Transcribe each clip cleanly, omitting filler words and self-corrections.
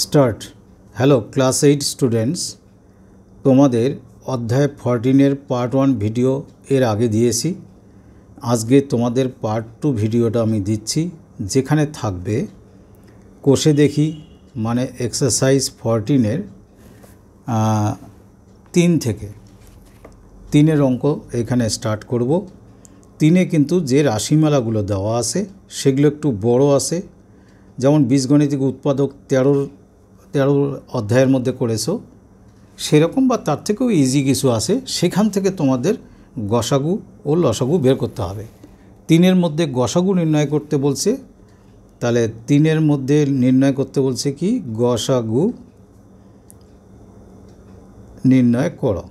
Start. Hello class 8 students, তোমাদের অধ্যায় 14 part 1 video এর আগে দিয়েছি। আজকে তোমাদের পার্ট 2 ভিডিওটা আমি দিচ্ছি, যেখানে থাকবে কোষে দেখি মানে এক্সারসাইজ 14 3 থেকে 3 অঙ্ক এখানে স্টার্ট করব। 3 কিন্তু যে রাশিমালাগুলো দেওয়া আছে সেগুলো একটু বড় আছে, যেমন বীজগণিতিক উৎপাদক 13 অধ্যায়ের মধ্যে করেছো সেরকম বা তার থেকেও ইজি কিছু আছে, সেখান থেকে তোমাদের গসাগু ও লসাগু বের করতে হবে। 3 মধ্যে গসাগু নির্ণয় করতে বলছে, তাহলে 3 মধ্যে নির্ণয় করতে বলছে কি গসাগু নির্ণয় করো।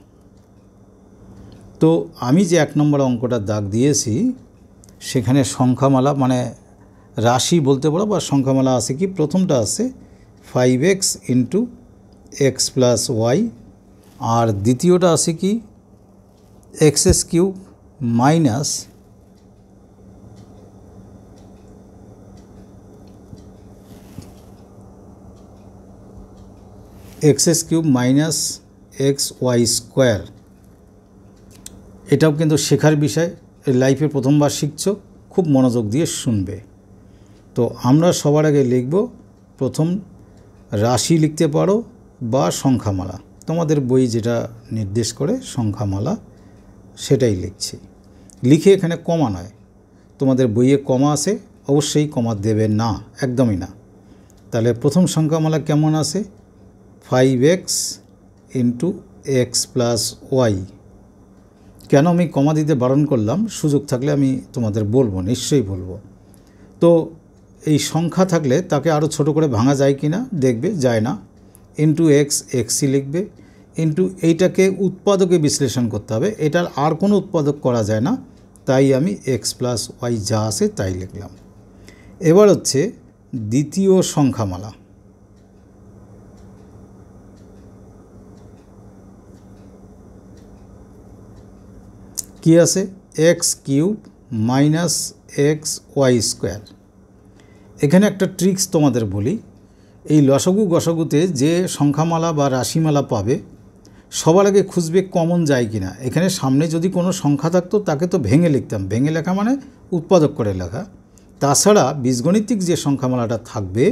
তো আমি যে 1 নম্বর অঙ্কটা দাগ দিয়েছি সেখানে সংখ্যামালা মানে রাশি বলতে পারো বা সংখ্যামালা আছে কি, প্রথমটা আছে 5x into X plus Y, আর দ্বিতীয়টা আছে কি X cube minus X cube minus x Y square. এটাও কিন্তু শেখার বিষয়, লাইফে প্রথমবার শিখছো, খুব মনোযোগ দিয়ে শুনবে। তো আমরা সবার আগে লিখব, প্রথম রাশি লিখতে পারো বা সংখ্যামালা, তোমাদের বই যেটা নির্দেশ করে সংখ্যামালা সেটাই লিখছি। লিখে এখানে কমা নয়, তোমাদের বইয়ে কমা আছে, অবশ্যই কমা দেবে না, একদমই না। তাহলে প্রথম সংখ্যামালা কেমন আছে 5x into X plus Y. কেন আমি কমা দিতে বারণ করলাম, সুযোগ থাকলে আমি তোমাদের বলবো, নিশ্চয়ই বলবো। তো এই সংখ্যা থাকলে তাকে আরও ছোট করে ভাঙা যায় কি না দেখবে, যায় না। ইন্টু এক্স এক্সই লিখবে, ইন্টু এইটাকে উৎপাদকে বিশ্লেষণ করতে হবে, এটার আর কোনো উৎপাদক করা যায় না, তাই আমি এক্স প্লাস ওয়াই যা আছে তাই লিখলাম। এবার হচ্ছে দ্বিতীয় সংখ্যামালা। কি আছে x cube minus x Y square. এখানে একটা ট্রিক্স তোমাদের বলি, এই লসাগু গসাগুতে যে সংখ্যামালা বা রাশিমালা পাবে সবার আগে খুঁজবে কমন যায় কিনা। এখানে সামনে যদি কোনো সংখ্যা থাকতো তাকে তো ভেঙে লিখতাম, ভেঙে লেখা মানে উৎপাদক করে লেখা। তাছাড়া বীজগণিতিক যে সংখ্যামালাটা থাকবে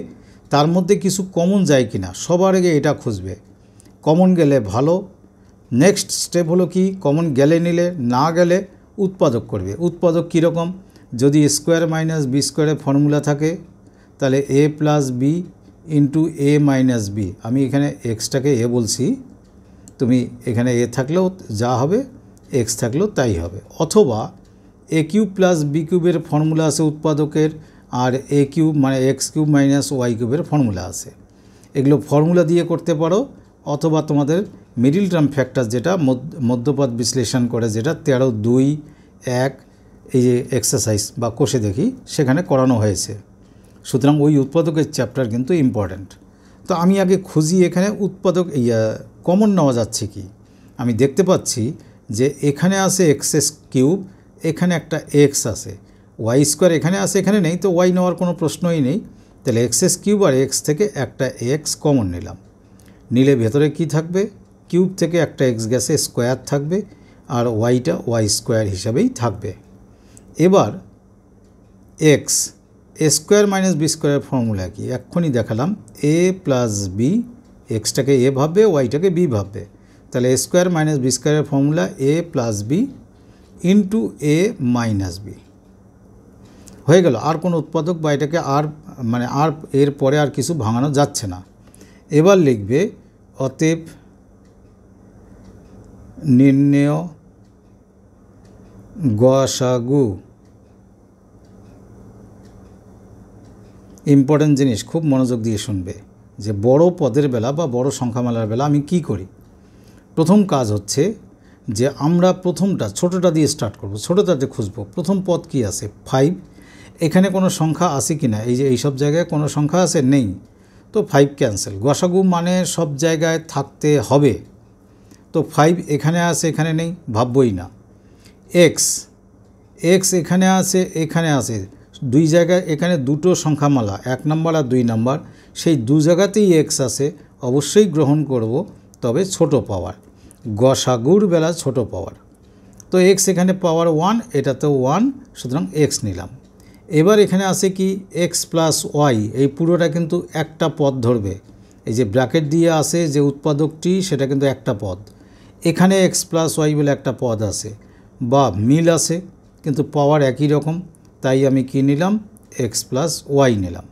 তার মধ্যে কিছু কমন যায় কিনা সবার আগে এটা খুঁজবে। কমন গেলে ভালো, নেক্সট স্টেপ হলো কি কমন গেলে নিলে, না গেলে উৎপাদক করবে। উৎপাদক কীরকম, যদি স্কোয়ার মাইনাস বি স্কোয়ারের ফর্মুলা থাকে তাহলে এ প্লাস বি ইন্টু এ মাইনাস বি। আমি এখানে এক্সটাকে এ বলছি, তুমি এখানে এ থাকলেও যা হবে, এক্স থাকলেও তাই হবে। অথবা এ কিউব প্লাস বি কিউবের ফর্মুলা আছে উৎপাদকের, আর এ কিউব মানে এক্স কিউব মাইনাস ওয়াই কিউবের ফর্মুলা আছে। এগুলো ফর্মুলা দিয়ে করতে পারো, অথবা তোমাদের মিডিল টার্ম ফ্যাক্টর যেটা মধ্যপদ বিশ্লেষণ করে, যেটা 13, 2, 1 এই যে এক্সারসাইজ বা কোষে দেখি সেখানে করানো হয়েছে। সুতরাং ওই উৎপাদকের চ্যাপ্টার কিন্তু ইম্পর্ট্যান্ট। তো আমি আগে খুঁজি এখানে উৎপাদক কমন নেওয়া যাচ্ছে কি। আমি দেখতে পাচ্ছি যে এখানে আছে এক্স কিউব, এখানে একটা এক্স আছে, ওয়াই স্কোয়ার এখানে আছে, এখানে নেই, তো ওয়াই নেওয়ার কোনো প্রশ্নই নেই। তাহলে এক্স কিউব আর এক্স থেকে একটা এক্স কমন নিলাম, নিলে ভেতরে কি থাকবে, কিউব থেকে একটা এক্স গেছে, স্কোয়ার থাকবে, আর ওয়াইটা ওয়াই স্কোয়ার হিসাবেই থাকবে। এবার এক্স স্কোয়ার মাইনাস বি স্কোয়ারের ফর্মুলা কি এক্ষুনি দেখালাম, এ প্লাস বি, এক্সটাকে এ ভাববে, ওয়াইটাকে বি ভাববে। তাহলে এ স্কোয়ার মাইনাস বি স্কোয়ারের formula A plus B into A minus B হয়ে গেল। আর কোনো উৎপাদক বা এটাকে আর মানে আর এর পরে আর কিছু ভাঙানো যাচ্ছে না। এবার লিখবে অতএব নির্ণেয় গসাগু। ইম্পর্টেন্ট জিনিস, খুব মনোযোগ দিয়ে শুনবে যে বড় পদের বেলা বা বড় সংখ্যামালার বেলা আমি কি করি। প্রথম কাজ হচ্ছে যে আমরা প্রথমটা ছোটোটা দিয়ে স্টার্ট করব, ছোটোটাতে খুঁজব প্রথম পদ কি আছে 5। এখানে কোনো সংখ্যা আছে কি না, এই যে এইসব জায়গায় কোনো সংখ্যা আছে, নেই, তো 5 ক্যান্সেল। গসাগু মানে সব জায়গায় থাকতে হবে, তো 5 এখানে আছে, এখানে নেই, ভাববই না। এক্স এখানে আছে, এখানে আছে, দুই জায়গায় এখানে দুটো সংখ্যামালা 1 নম্বর আর 2 নম্বর, সেই দু জায়গাতেই এক্স আছে, অবশ্যই গ্রহণ করব, তবে ছোট পাওয়ার, গসাগুর বেলা ছোট পাওয়ার। তো এক্স এখানে পাওয়ার 1, এটাতেও 1, সুতরাং এক্স নিলাম। এবার এখানে আছে কি এক্স প্লাস ওয়াই, এই পুরোটা কিন্তু একটা পদ ধরবে। এই যে ব্র্যাকেট দিয়ে আছে যে উৎপাদকটি, সেটা কিন্তু একটা পদ। এখানে এক্স প্লাস ওয়াই বলে একটা পদ আছে, বা মিল আছে, কিন্তু পাওয়ার একই রকম, তাই আমি কি নিলাম, এক্স প্লাস ওয়াই নিলাম।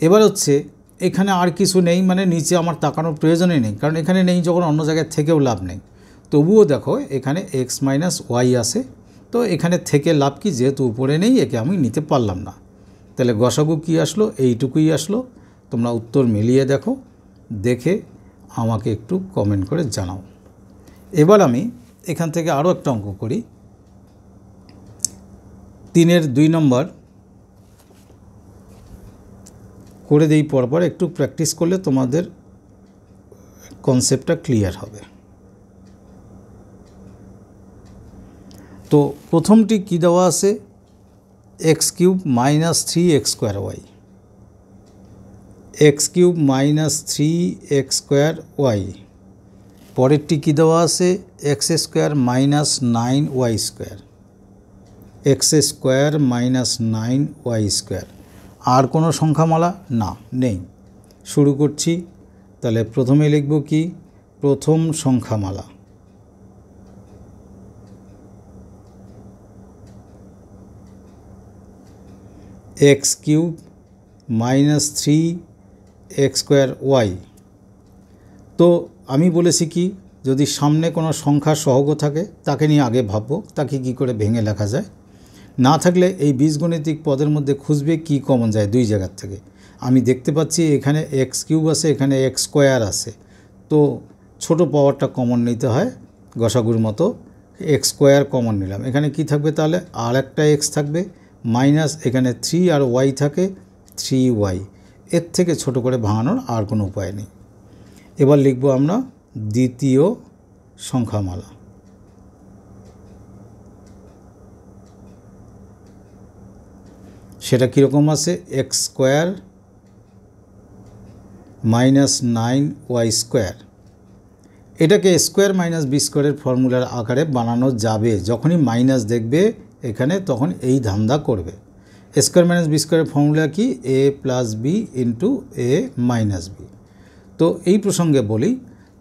এবার হচ্ছে এখানে আর কিছু নেই, মানে নিচে আমার তাকানোর প্রয়োজনই নেই, কারণ এখানে নেই যখন অন্য জায়গায় থেকেও লাভ নেই। তবুও দেখো এখানে এক্স মাইনাস ওয়াই আছে, তো এখানে থেকে লাভ কি, যেহেতু উপরে নেই একে আমি নিতে পারলাম না। তাহলে গসাগু কি আসলো, এইটুকুই আসলো। তোমরা উত্তর মিলিয়ে দেখো, দেখে আমাকে একটু কমেন্ট করে জানাও। এবার আমি এখান থেকে আরও একটা অঙ্ক করি। 3-এর 2 নম্বর করে দেই পরপর, একটু প্র্যাকটিস করলে তোমাদের কনসেপ্টটা ক্লিয়ার হবে। তো প্রথমটি কি দেওয়া আছে, x cube minus 3x square Y, X cube minus 3x square Y. পরেরটি কী দেওয়া আছে, X square minus 9y square, X square minus 9y square. আর কোনো সংখ্যামালা না, নেই। শুরু করছি, তাহলে প্রথমে লিখব কি, প্রথম সংখ্যামালা, X cube minus 3x square Y. তো আমি বলেছি কি, যদি সামনে কোনো সংখ্যা সহগ থাকে তাকে নিয়ে আগে ভাববো, তাকে কি করে ভেঙে লেখা যায়। না থাকলে এই বীজগণিতিক পদের মধ্যে খুঁজবে কি কমন যায় দুই জায়গার থেকে। আমি দেখতে পাচ্ছি এখানে এক্স কিউব আছে, এখানে এক্স স্কোয়ার আছে, তো ছোট পাওয়ারটা কমন নিতে হয় গসাগুর মতো, এক্স স্কোয়ার কমন নিলাম। এখানে কি থাকবে তাহলে, আর একটা এক্স থাকবে, মাইনাস এখানে 3 আর ওয়াই থাকে 3y। এর থেকে ছোট করে ভাঙানোর আর কোনো উপায় নেই। এবার লিখব আমরা দ্বিতীয় সংখ্যামালা, সেটা কীরকম আছে, X square minus 9y square. এটাকে স্কোয়ার মাইনাস বি স্কোয়ারের ফর্মুলার আকারে বানানো যাবে, যখনই মাইনাস দেখবে এখানে তখন এই ধান্দা করবে। স্কোয়ার মাইনাস বি স্কোয়ারের ফর্মুলা কি, এ প্লাস বি ইন্টু এ মাইনাস বি। তো এই প্রসঙ্গে বলি,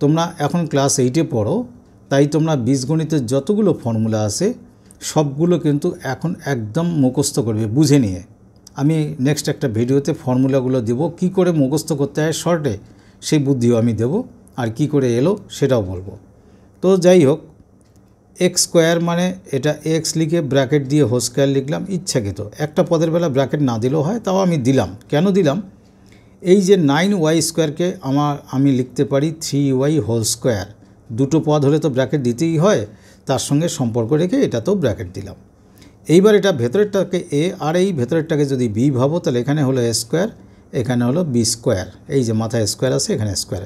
তোমরা এখন ক্লাস 8-এ পড়ো, তাই তোমরা বীজগণিতের যতগুলো ফর্মুলা আছে সবগুলো কিন্তু এখন একদম মুখস্থ করবে বুঝে নিয়ে। আমি নেক্সট একটা ভিডিওতে ফর্মুলাগুলো দেবো, কি করে মুখস্থ করতে হয় শর্টে, সেই বুদ্ধিও আমি দেব, আর কি করে এলো সেটাও বলবো। তো যাই হোক, এক্স স্কোয়ার মানে এটা এক্স লিখে ব্র্যাকেট দিয়ে হোল স্কোয়ার লিখলাম ইচ্ছাকৃত, একটা পদের বেলা ব্র্যাকেট না দিলেও হয়, তাও আমি দিলাম। কেন দিলাম, এই যে 9y স্কোয়ারকে আমি লিখতে পারি 3y হোল স্কোয়ার, দুটো পদ হলে তো ব্র্যাকেট দিতেই হয়, তার সঙ্গে সম্পর্ক রেখে এটাতেও ব্র্যাকেট দিলাম। এইবার এটা ভেতরেরটাকে এ আর এই ভেতরেরটাকে যদি বি ভাবো, তাহলে এখানে হলো এ স্কোয়ার, এখানে হলো বি স্কোয়ার। এই যে মাথায় স্কোয়ার আছে, এখানে square,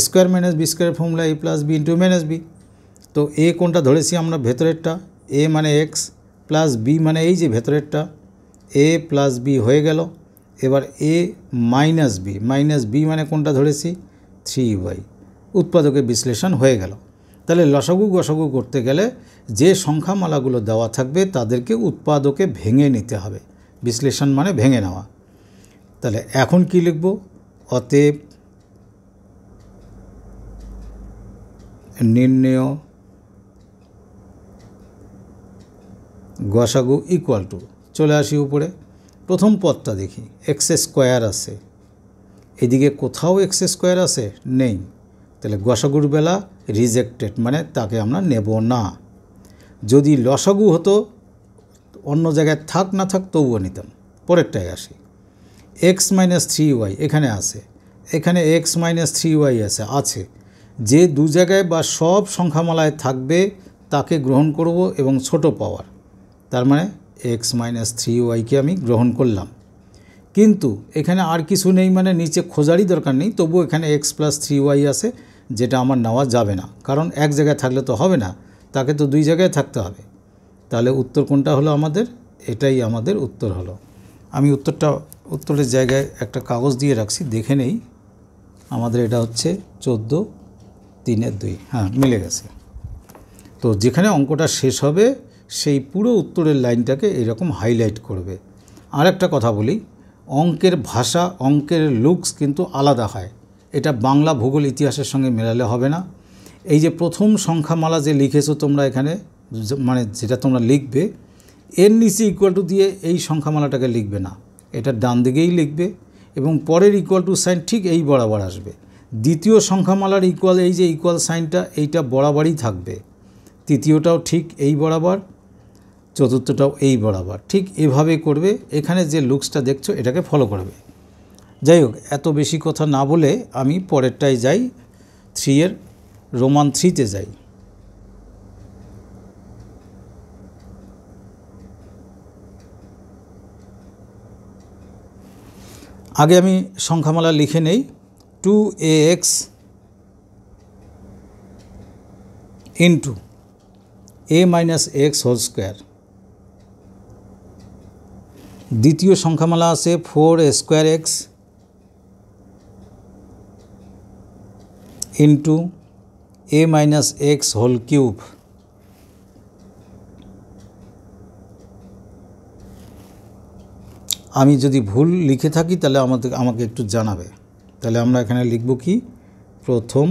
square minus B square formula A plus B into minus B. তো এ কোনটা ধরেছি আমরা, ভেতরেরটা, এ মানে এক্স, প্লাস বি মানে এই যে ভেতরেরটা, এ প্লাস বি হয়ে গেল। এবার এ মাইনাস বি মানে কোনটা ধরেছি, 3y। উৎপাদকের বিশ্লেষণ হয়ে গেল। তাহলে লসাগু গসাগু করতে গেলে যে সংখ্যামালাগুলো দেওয়া থাকবে তাদেরকে উৎপাদকে ভেঙে নিতে হবে, বিশ্লেষণ মানে ভেঙে নেওয়া। তাহলে এখন কি লিখব, অতএব নির্ণেয় গসাগু ইকুয়াল টু, চলে আসি উপরে, প্রথম পদটা দেখি, এক্স স্কোয়ার আছে, এদিকে কোথাও এক্স স্কোয়ার আছে, নেই, তাহলে গসাগুর বেলা রিজেক্টেড, মানে তাকে আমরা নেব না। যদি লসাগু হতো অন্য জায়গায় থাক না থাক তবুও নিতাম। পরেরটায় আসি, এক্স মাইনাস 3y এখানে আছে, এখানে এক্স মাইনাস 3y আছে, যে দু জায়গায় বা সব সংখ্যামালায় থাকবে তাকে গ্রহণ করব এবং ছোট পাওয়ার, তার মানে এক্স মাইনাস 3yকে আমি গ্রহণ করলাম। কিন্তু এখানে আর কিছু নেই, মানে নিচে খোঁজারই দরকার নেই, তবু এখানে এক্স প্লাস 3y আছে, যেটা আমার নেওয়া যাবে না, কারণ এক জায়গায় থাকলে তো হবে না, তাকে তো দুই জায়গায় থাকতে হবে। তাহলে উত্তর কোনটা হলো আমাদের, এটাই আমাদের উত্তর হলো। আমি উত্তরটা উত্তরের জায়গায় একটা কাগজ দিয়ে রাখছি, দেখে নেই। আমাদের এটা হচ্ছে 14/3-2, হ্যাঁ মিলে গেছে। তো যেখানে অঙ্কটা শেষ হবে সেই পুরো উত্তরের লাইনটাকে এরকম হাইলাইট করবে। আর একটা কথা বলি, অঙ্কের ভাষা, অঙ্কের লুকস কিন্তু আলাদা হয়। এটা বাংলা ভূগোল ইতিহাসের সঙ্গে মেলালে হবে না। এই যে প্রথম সংখ্যামালা যে লিখেছো তোমরা এখানে, মানে যেটা তোমরা লিখবে, এর নিচে ইকুয়াল টু দিয়ে এই সংখ্যামালাটাকে লিখবে না, এটা ডান দিকেই লিখবে এবং পরের ইকুয়াল টু সাইন ঠিক এই বরাবর আসবে। দ্বিতীয় সংখ্যামালার ইকুয়াল, এই যে ইকুয়াল সাইনটা, এইটা বরাবরই থাকবে। তৃতীয়টাও ঠিক এই বরাবর, চতুর্থটাও এই বরাবর, ঠিক এভাবে করবে। এখানে যে লুকসটা দেখছো এটাকে ফলো করবে। যাই হোক, এত বেশি কথা না বলে আমি পরেরটায় যাই, 3 রোমান 3-তে যাই। আগে আমি সংখ্যামালা লিখে নেই। 2ax into a minus x whole square. দ্বিতীয় সংখ্যামালা আছে 4a² x into a minus x whole cube. আমি যদি ভুল লিখে থাকি তাহলে আমাকে একটু জানাবে। তাহলে আমরা এখানে লিখব কি, প্রথম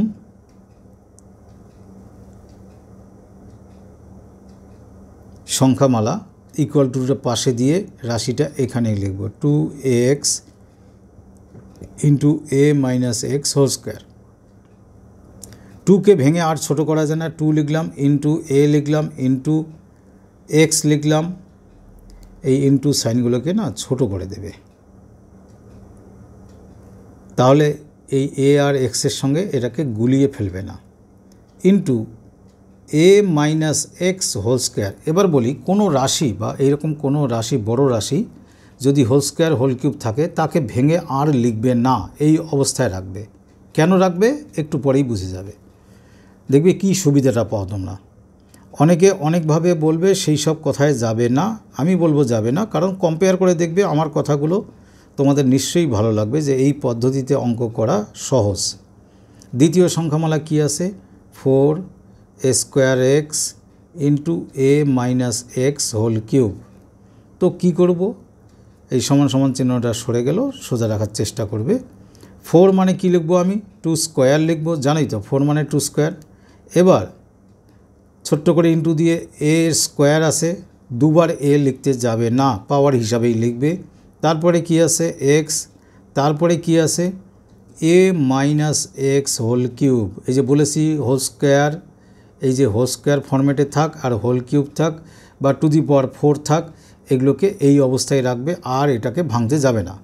সংখ্যামালা ইকুয়াল টুটা পাশে দিয়ে রাশিটা এখানেই লিখব, 2ax into a minus x whole square. 2কে ভেঙে আর ছোটো করা যায় না, 2 লিখলাম, ইন্টু a লিখলাম, ইন্টু x লিখলাম। এই ইন্টু সাইনগুলোকে না ছোট করে দেবে, তাহলে এই a আর x এর সঙ্গে এটাকে গুলিয়ে ফেলবে না। Into a minus x whole square. এবার বলি, কোনো রাশি বা এইরকম কোনো রাশি, বড় রাশি যদি হোল স্কোয়ার হোল কিউব থাকে, তাকে ভেঙে আর লিখবে না, এই অবস্থায় রাখবে। কেন রাখবে একটু পরেই বুঝে যাবে, দেখবে কি সুবিধাটা পাও তোমরা। অনেকে অনেকভাবে বলবে, সেই সব কথায় যাবে না। আমি বলবো যাবে না, কারণ কম্পেয়ার করে দেখবে আমার কথাগুলো, তোমাদের নিশ্চয়ই ভালো লাগবে যে এই পদ্ধতিতে অঙ্ক করা সহজ। দ্বিতীয় সংখ্যামালা কি আছে, 4a² x into a minus x whole cube. তো কি করব, এই সমান সমান চিহ্নটা সরে গেল, সোজা রাখার চেষ্টা করবে। 4 মানে কি লিখবো আমি, 2 স্কোয়ার লিখবো, জানোই তো 4 মানে 2 স্কোয়ার। এবার ছোট্ট করে ইন্টু দিয়ে a স্কোয়ার আছে, দুবার a লিখতে যাবে না, পাওয়ার হিসাবেই লিখবে। তারপরে কি আছে x, তারপরে কি আছে a minus x whole cube. এই যে বলেছি হোল স্কোয়ার, এই যে হোল স্কোয়ার ফরম্যাটে থাক আর হোল কিউব থাক বা টু দি পাওয়ার 4 থাক, এগুলোকে এই অবস্থায় রাখবে, আর এটাকে ভাঙতে যাবে না।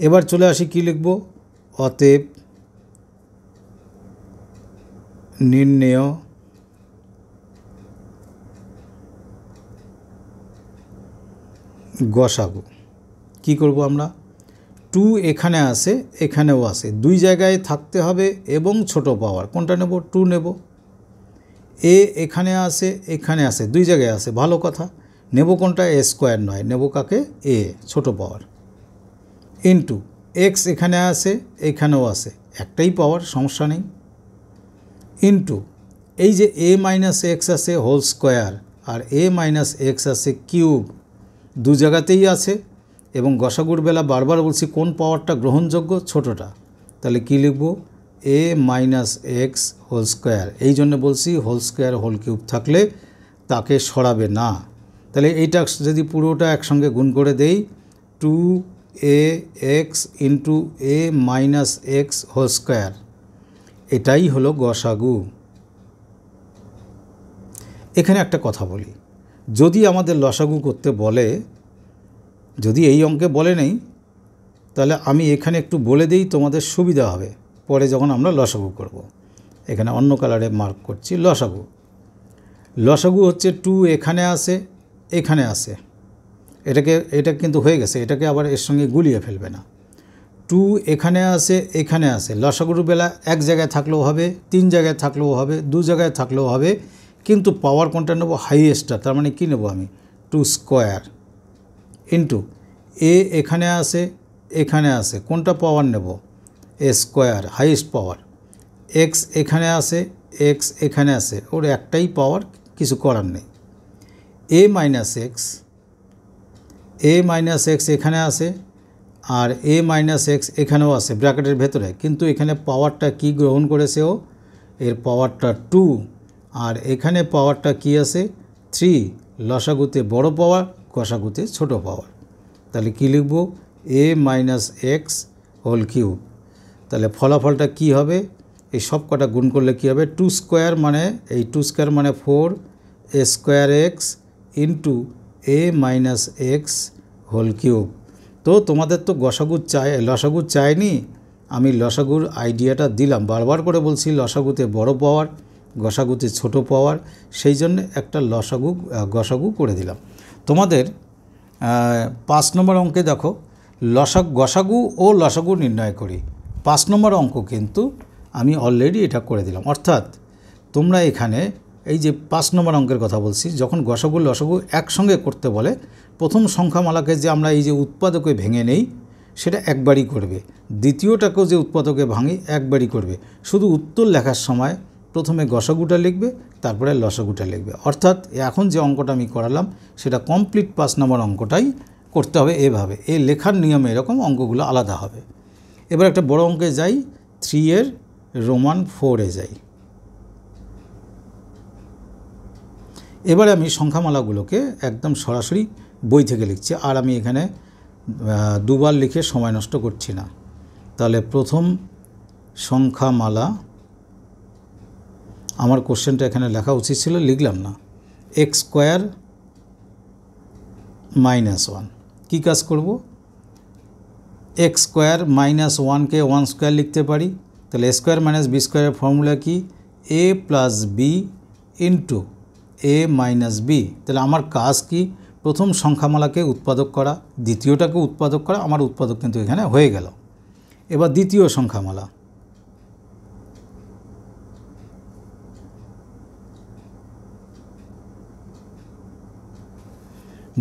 এবার চলে আসি কি লিখব, অতএব নির্ণেয় গসাগু। কি করব আমরা, 2 এখানে আসে, এখানেও আসে, দুই জায়গায় থাকতে হবে এবং ছোট পাওয়ার কোনটা নেব, 2 নেব। a এখানে আসে, এখানে আসে, দুই জায়গায় আসে, ভালো কথা। নেব কোনটা, a স্কোয়ার নয়, নেব কাকে, a ছোট পাওয়ার। ইন্টু x এখানে আসে, এখানেও আসে, একটাই পাওয়ার, সমস্যা নেই। ইন্টু এই যে a মাইনাস x আছে হোল স্কোয়ার আর a মাইনাস x আছে কিউব, দু জায়গাতেই আছে এবং গসাগুর বেলা বারবার বলছি কোন পাওয়ারটা গ্রহণযোগ্য, ছোটটা। তাহলে কি লিখব, a minus x whole square. এই জন্য বলছি হোল স্কোয়ার হোল কিউব থাকলে তাকে সরাবে না। তাহলে এইটা যদি পুরোটা একসঙ্গে গুণ করে দেই, 2ax into a minus x whole square, এটাই হলো গসাগু। এখানে একটা কথা বলি, যদি আমাদের লসাগু করতে বলে, যদি এই অঙ্কে বলে নেই, তাহলে আমি এখানে একটু বলে দিই, তোমাদের সুবিধা হবে পরে যখন আমরা লসাগু করব। এখানে অন্য কালারে মার্ক করছি, লসাগু। লসাগু হচ্ছে 2 এখানে আসে, এখানে আসে, এটা কিন্তু হয়ে গেছে, এটাকে আবার এর সঙ্গে গুলিয়ে ফেলবে না। 2 এখানে আসে, এখানে আসে, লসাগুর বেলা এক জায়গায় থাকলেও হবে, 3 জায়গায় থাকলেও হবে, 2 জায়গায় থাকলেও হবে, কিন্তু পাওয়ার কোনটা নেব, হাইয়েস্টটা। তার মানে কি নেব আমি, 2 স্কোয়ার ইন্টু এ এখানে আসে কোনটা পাওয়ার নেব এ স্কোয়ার হাইয়েস্ট পাওয়ার, এক্স এখানে আসে ওর একটাই পাওয়ার, কিছু করার নেই। এ মাইনাস এক্স এখানে আসে আর এ মাইনাস এক্স এখানেও আসে ব্র্যাকেটের ভেতরে, কিন্তু এখানে পাওয়ারটা কি গ্রহণ করেছে ও, এর পাওয়ারটা 2 আর এখানে পাওয়ারটা কি আছে 3, লসাগুতে বড় পাওয়ার গসাগুতে ছোট পাওয়ার। তাহলে কি লিখব এ মাইনাস এক্স হোল কিউব। তাহলে ফলাফলটা কি হবে, এই সব কটা গুণ করলে কি হবে 2 স্কোয়ার মানে এই 2 স্কোয়ার মানে 4 এ স্কোয়ার এক্স ইন্টু এ মাইনাস এক্স হোল কিউব। তো তোমাদের তো লসাগু চাইনি, আমি লসাগুর আইডিয়াটা দিলাম, বারবার করে বলছি লসাগুতে বড় পাওয়ার গসাগুতে ছোট পাওয়ার, সেই জন্য একটা গসাগু করে দিলাম। তোমাদের 5 নম্বর অঙ্কে দেখো গসাগু ও লসাগু নির্ণয় করি, 5 নম্বর অঙ্ক কিন্তু আমি অলরেডি এটা করে দিলাম। অর্থাৎ তোমরা এখানে এই যে 5 নম্বর অঙ্কের কথা বলছি, যখন গসাগু লসাগু একসঙ্গে করতে বলে প্রথম সংখ্যামালাকে যে আমরা এই যে উৎপাদকে ভেঙে নেই সেটা একবারই করবে, দ্বিতীয়টাকেও যে উৎপাদকে ভাঙি একবারই করবে, শুধু উত্তর লেখার সময় প্রথমে গসাগুটা লিখবে তারপরে লসাগুটা লিখবে। অর্থাৎ এখন যে অঙ্কটা আমি করালাম সেটা কমপ্লিট 5 নম্বর অঙ্কটাই করতে হবে এভাবে, এই লেখার নিয়মে এরকম অঙ্কগুলো আলাদা হবে। এবার একটা বড় অঙ্কে যাই, 3 এর রোমান 4-এ যাই। এবারে আমি সংখ্যামালাগুলোকে একদম সরাসরি বই থেকে লিখছি, আর আমি এখানে দুবার লিখে সময় নষ্ট করছি না। তাহলে প্রথম সংখ্যামালা, আমার কোশ্চেনটা এখানে লেখা উচিত ছিল, লিখলাম না, এক্স স্কোয়ার মাইনাস 1। কী কাজ করব, এক্স স্কোয়ার মাইনাস 1কে 1 স্কোয়ার লিখতে পারি, তাহলে এ স্কোয়ার মাইনাস বি স্কোয়ারের ফর্মুলা কি এ প্লাস বি ইন্টু এ মাইনাস বি। তাহলে আমার কাজ কি, প্রথম সংখ্যামালাকে উৎপাদক করা, দ্বিতীয়টাকে উৎপাদক করা, আমার উৎপাদক কিন্তু এখানে হয়ে গেল। এবার দ্বিতীয় সংখ্যামালা,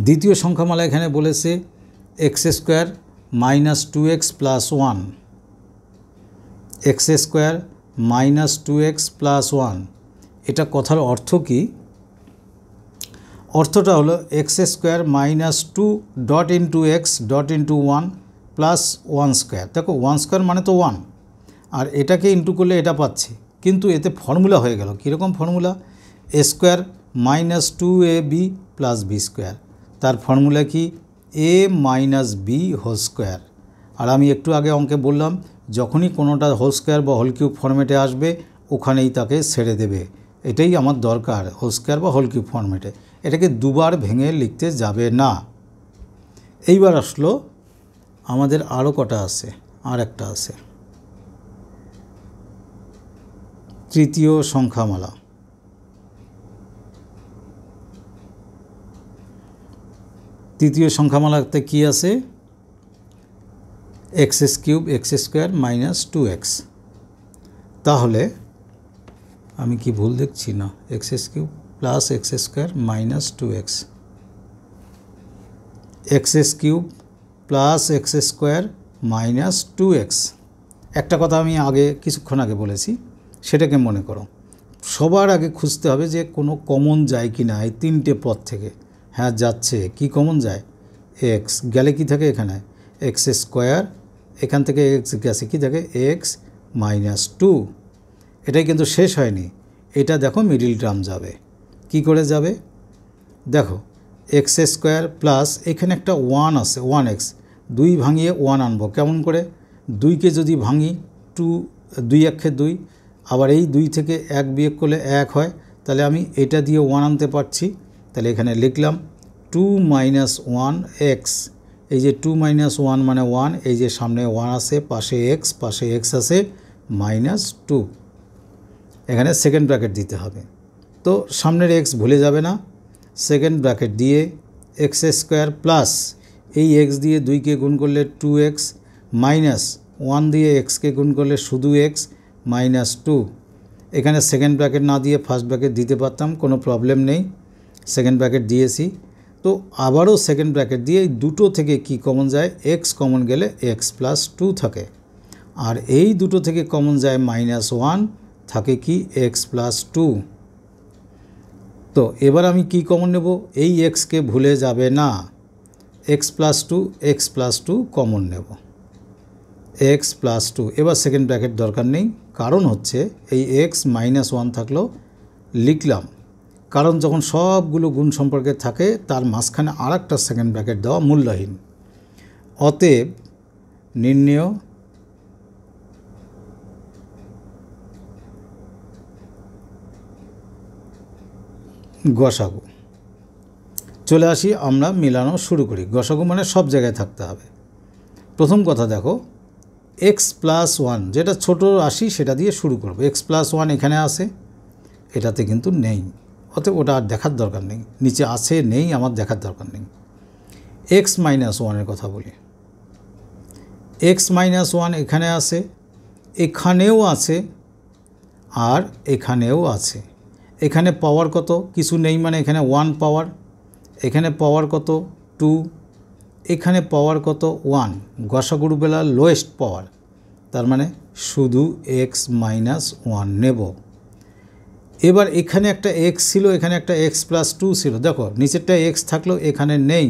দ্বিতীয় সংখ্যামালা এখানে বলেছে x square minus 2x plus 1, x square minus 2x plus 1। এটা কথার অর্থ কি, অর্থটা হলো x square minus 2 dot into x dot into 1 plus 1 square. দেখো 1 স্কোয়ার মানে তো 1, আর এটাকে ইন্টু করলে এটা পাচ্ছি, কিন্তু এতে ফর্মুলা হয়ে গেল। কীরকম formula, a square minus 2ab plus b square, তার ফর্মুলা কি a minus b whole square. আর আমি একটু আগে অঙ্কে বললাম যখনই কোনোটা হোল স্কোয়ার বা হোল কিউব ফর্মেটে আসবে ওখানেই তাকে ছেড়ে দেবে, এটাই আমার দরকার, হোল স্কোয়ার বা হোল কিউব ফর্মেটে, এটাকে দুবার ভেঙে লিখতে যাবে না। এইবার আসলো আমাদের আরও কটা আছে, আর একটা আছে তৃতীয় সংখ্যামালা। তৃতীয় সংখ্যামালাতে কি আছে, x cube x square minus 2x। তাহলে আমি কি ভুল দেখছি না, x cube plus x square minus 2x, x cube plus x square minus 2x। একটা কথা আমি কিছুক্ষণ আগে বলেছি, সেটাকে মনে করো। সবার আগে খুঁজতে হবে যে কোনো কমন যায় কি না এই তিনটে পদ থেকে। হ্যাঁ যাচ্ছে, কি কমন যায়, এক্স গেলে কি থাকে এখানে এক্স স্কোয়ার, এখান থেকে এক্স গেছে কি থাকে এক্স মাইনাস 2। এটাই কিন্তু শেষ হয়নি, এটা দেখো মিডিল টার্ম যাবে, কি করে যাবে দেখো, এক্স স্কোয়ার প্লাস এখানে একটা 1 আছে 1x, 2 ভাঙিয়ে 1 আনবো কেমন করে, 2কে যদি ভাঙি 2 1 2, আবার এই 2 থেকে 1 বিয়োগ করলে 1 হয়, তাহলে আমি এটা দিয়ে 1 আনতে পারছি। তাহলে এখানে লিখলাম 2 মাইনাস 1x, এই যে 2 মাইনাস 1 মানে 1, এই যে সামনে 1 আছে, পাশে x আছে মাইনাস 2, এখানে সেকেন্ড ব্র্যাকেট দিতে হবে। তো সামনের x ভুলে যাবে না, সেকেন্ড ব্র্যাকেট দিয়ে এক্স স্কোয়ার প্লাস এই x দিয়ে 2কে গুণ করলে 2x মাইনাস 1 দিয়ে xকে গুণ করলে শুধু x মাইনাস 2। এখানে সেকেন্ড ব্র্যাকেট না দিয়ে ফার্স্ট ব্র্যাকেট দিতে পারতাম, কোনো প্রবলেম নেই, সেকেন্ড ব্র্যাকেট দিয়েছি। তো তো আবারও সেকেন্ড ব্র্যাকেট দিয়ে এই দুটো থেকে কি কমন যায়, এক্স কমন গেলে এক্স প্লাস টু থাকে, আর এই দুটো থেকে কমন যায় -1 থাকে কি এক্স প্লাস টু। তো এবার আমি কি কমন নেব, এই এক্সকে ভুলে যাবে না, এক্স প্লাস টু কমন নেব, এক্স প্লাস টু। এবার সেকেন্ড ব্র্যাকেট দরকার নেই, কারণ হচ্ছে এই এক্স -1 থাকলো লিখলাম, কারণ যখন সবগুলো গুণ সম্পর্কে থাকে তার মাঝখানে আর একটা সেকেন্ড ব্র্যাকেট দেওয়া মূল্যহীন। অতএব নির্ণেয় গসাগু। চলে আসি, আমরা মেলানো শুরু করি। গসাগু মানে সব জায়গায় থাকতে হবে। প্রথম কথা দেখো, এক্স প্লাস ওয়ান, যেটা ছোট রাশি সেটা দিয়ে শুরু করব। এক্স প্লাস ওয়ান এখানে আসে, এটাতে কিন্তু নেই, অতএব ওটা আর দেখার দরকার নেই, নিচে আছে নেই আমার দেখার দরকার নেই। এক্স -1-এর কথা বলি, এক্স -1 এখানে আসে, এখানেও আছে আর এখানেও আছে। এখানে পাওয়ার কত, কিছু নেই মানে এখানে 1 পাওয়ার, এখানে পাওয়ার কত 2, এখানে পাওয়ার কত 1, গসাগুর বেলা লোয়েস্ট পাওয়ার, তার মানে শুধু এক্স -1 নেব। এবার এখানে একটা এক্স ছিল, এখানে একটা এক্স প্লাস টু ছিল, দেখো নিচেরটা এক্স থাকলো এখানে নেই,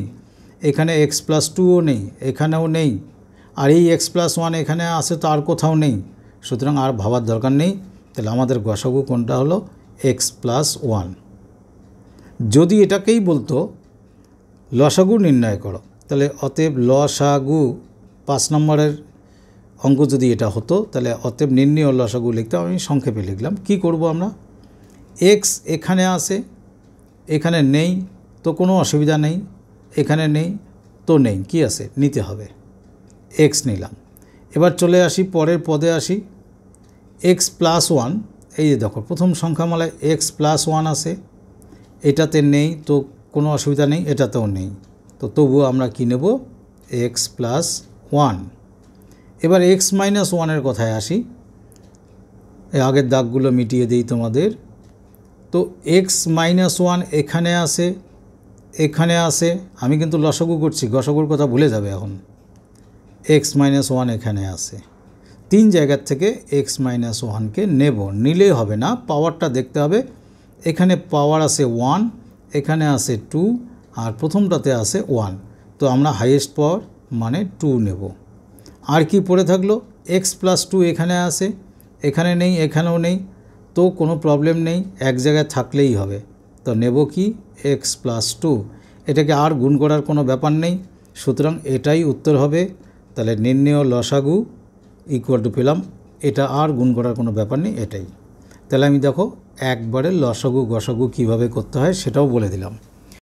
এখানে এক্স প্লাস টুও নেই, এখানেও নেই, আর এই এক্স প্লাস ওয়ান এখানে আসে তো আর কোথাও নেই, সুতরাং আর ভাবার দরকার নেই। তাহলে আমাদের গসাগু কোনটা হলো, এক্স প্লাস ওয়ান। যদি এটাকেই বলতো লসাগু নির্ণয় করো, তাহলে অতএব লসাগু 5 নম্বরের অঙ্ক যদি এটা হতো, তাহলে অতএব নির্ণয় লসাগু লিখতাম, আমি সংক্ষেপে লিখলাম। কি করব আমরা, এক্স এখানে আসে, এখানে নেই তো কোনো অসুবিধা নেই, এখানে নেই তো নেই, কি আছে নিতে হবে, এক্স নিলাম। এবার চলে আসি পরের পদে আসি, এক্স প্লাস ওয়ান, এই যে দেখো প্রথম সংখ্যামালায় এক্স প্লাস ওয়ান আছে, এটাতে নেই তো কোনো অসুবিধা নেই, এটাতেও নেই, তো তবুও আমরা কী নেব, এক্স প্লাস ওয়ান। এবার এক্স -1-এর কথায় আসি, আগের দাগগুলো মিটিয়ে দিই তোমাদের। তো এক্স -1 এখানে আসে, এখানে আসে, আমি কিন্তু লসাগু করছি, গসাগুর কথা ভুলে যাবে এখন। এক্স -1 এখানে আসে, 3 জায়গার থেকে এক্স -1কে নেব, নিলেই হবে না, পাওয়ারটা দেখতে হবে। এখানে পাওয়ার আসে 1, এখানে আসে 2, আর প্রথমটাতে আসে 1, তো আমরা হাইয়েস্ট পাওয়ার মানে 2 নেব। আর কি পড়ে থাকলো, এক্স প্লাস টু এখানে আসে, এখানে নেই এখানেও নেই, তো কোনো প্রবলেম নেই, এক জায়গায় থাকলেই হবে, তো নেব কি এক্স প্লাস টু। এটাকে আর গুণ করার কোনো ব্যাপার নেই, সুতরাং এটাই উত্তর হবে। তাহলে নির্ণেয় লসাগু ইকুয়াল টু পেলাম, এটা আর গুণ করার কোনো ব্যাপার নেই, এটাই। তাহলে আমি দেখো একবারে লসাগু গসাগু কীভাবে করতে হয় সেটাও বলে দিলাম।